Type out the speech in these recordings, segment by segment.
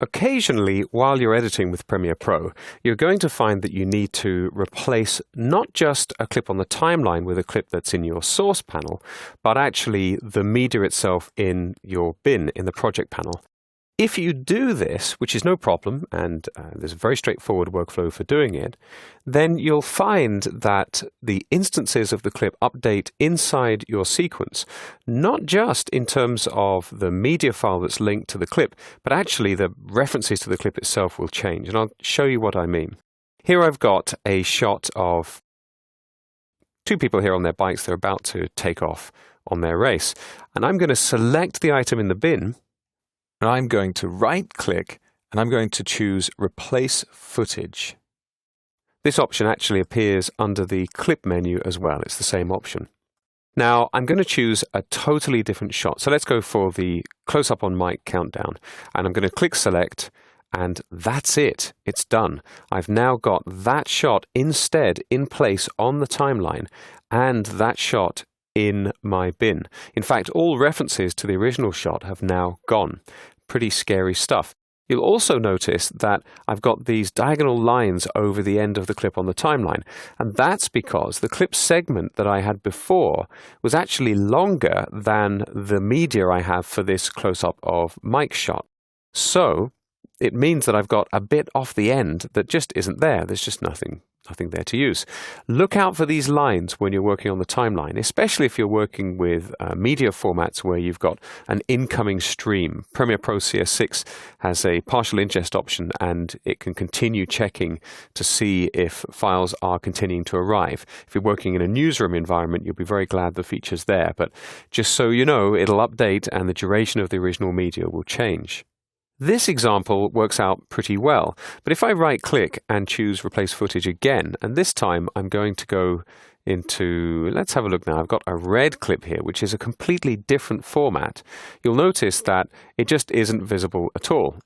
Occasionally, while you're editing with Premiere Pro, you're going to find that you need to replace not just a clip on the timeline with a clip that's in your source panel, but actually the media itself in your bin, in the project panel. If you do this, which is no problem, and there's a very straightforward workflow for doing it, then you'll find that the instances of the clip update inside your sequence, not just in terms of the media file that's linked to the clip, but actually the references to the clip itself will change. And I'll show you what I mean. Here I've got a shot of two people here on their bikes. They're about to take off on their race. And I'm going to select the item in the bin, and I'm going to right-click, and I'm going to choose Replace Footage. This option actually appears under the Clip menu as well. It's the same option. Now, I'm going to choose a totally different shot. So let's go for the close-up on mic countdown. And I'm going to click Select, and that's it. It's done. I've now got that shot instead in place on the timeline, and that shot in my bin. In fact, all references to the original shot have now gone. Pretty scary stuff. You'll also notice that I've got these diagonal lines over the end of the clip on the timeline, and that's because the clip segment that I had before was actually longer than the media I have for this close-up of Mike's shot. So it means that I've got a bit off the end that just isn't there. There's just nothing there to use. Look out for these lines when you're working on the timeline, especially if you're working with media formats where you've got an incoming stream. PremiereProCS6 has a partial ingest option, and it can continue checking to see if files are continuing to arrive. If you're working in a newsroom environment, you'll be very glad the feature's there, but just so you know, it'll update and the duration of the original media will change. This example works out pretty well, but if I right-click and choose Replace Footage again, and this time I'm going to go into, let's have a look now, I've got a red clip here, which is a completely different format. You'll notice that it just isn't visible at all.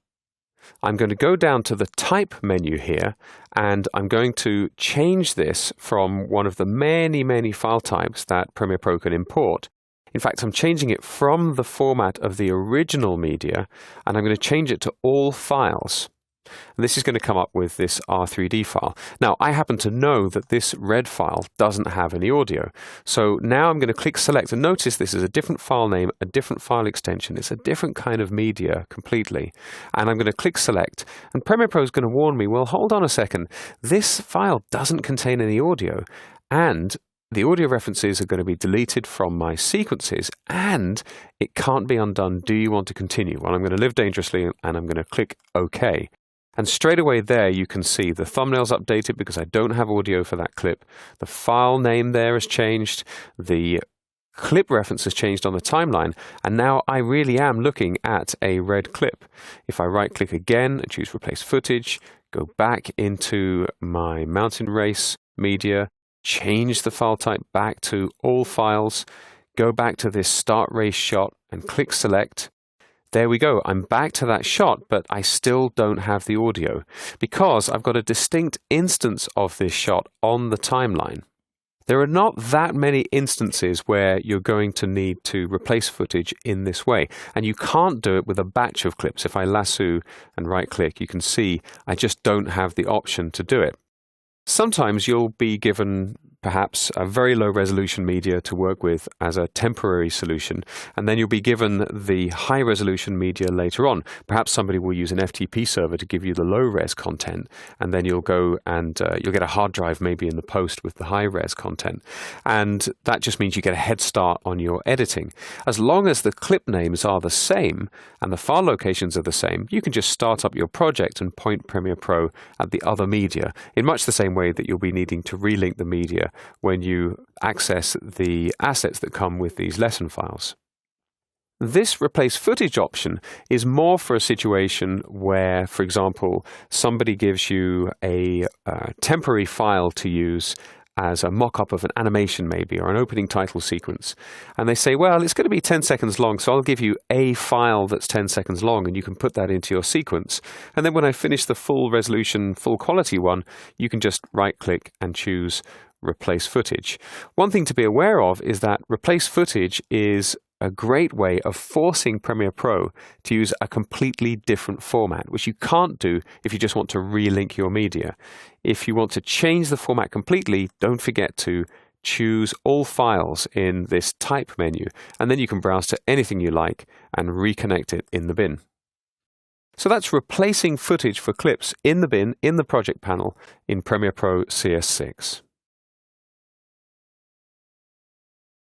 I'm going to go down to the Type menu here, and I'm going to change this from one of the many file types that Premiere Pro can import. In fact, I'm changing it from the format of the original media, and I'm going to change it to all files. And this is going to come up with this R3D file. Now, I happen to know that this red file doesn't have any audio. So now I'm going to click Select, and notice this is a different file name, a different file extension. It's a different kind of media completely. And I'm going to click Select, and Premiere Pro is going to warn me, well, hold on a second. This file doesn't contain any audio, and the audio references are going to be deleted from my sequences, and it can't be undone. Do you want to continue? Well, I'm going to live dangerously, and I'm going to click OK. And straight away there, you can see the thumbnail's updated because I don't have audio for that clip. The file name there has changed. The clip reference has changed on the timeline, and now I really am looking at a red clip. If I right-click again and choose Replace Footage, go back into my mountain race media, change the file type back to all files, go back to this start race shot and click Select. There we go. I'm back to that shot, but I still don't have the audio because I've got a distinct instance of this shot on the timeline. There are not that many instances where you're going to need to replace footage in this way, and you can't do it with a batch of clips. If I lasso and right-click, you can see I just don't have the option to do it. Sometimes you'll be given perhaps a very low resolution media to work with as a temporary solution, and then you'll be given the high resolution media later on. Perhaps somebody will use an FTP server to give you the low res content, and then you'll go and you'll get a hard drive maybe in the post with the high res content. And that just means you get a head start on your editing. As long as the clip names are the same and the file locations are the same, you can just start up your project and point Premiere Pro at the other media in much the same way that you'll be needing to relink the media when you access the assets that come with these lesson files. This replace footage option is more for a situation where, for example, somebody gives you a temporary file to use as a mock-up of an animation maybe, or an opening title sequence. And they say, well, it's going to be 10 seconds long, so I'll give you a file that's 10 seconds long, and you can put that into your sequence. And then when I finish the full resolution, full quality one, you can just right-click and choose Replace Footage. One thing to be aware of is that Replace Footage is a great way of forcing Premiere Pro to use a completely different format, which you can't do if you just want to relink your media. If you want to change the format completely, don't forget to choose all files in this type menu, and then you can browse to anything you like and reconnect it in the bin. So that's replacing footage for clips in the bin in the project panel in Premiere Pro CS6.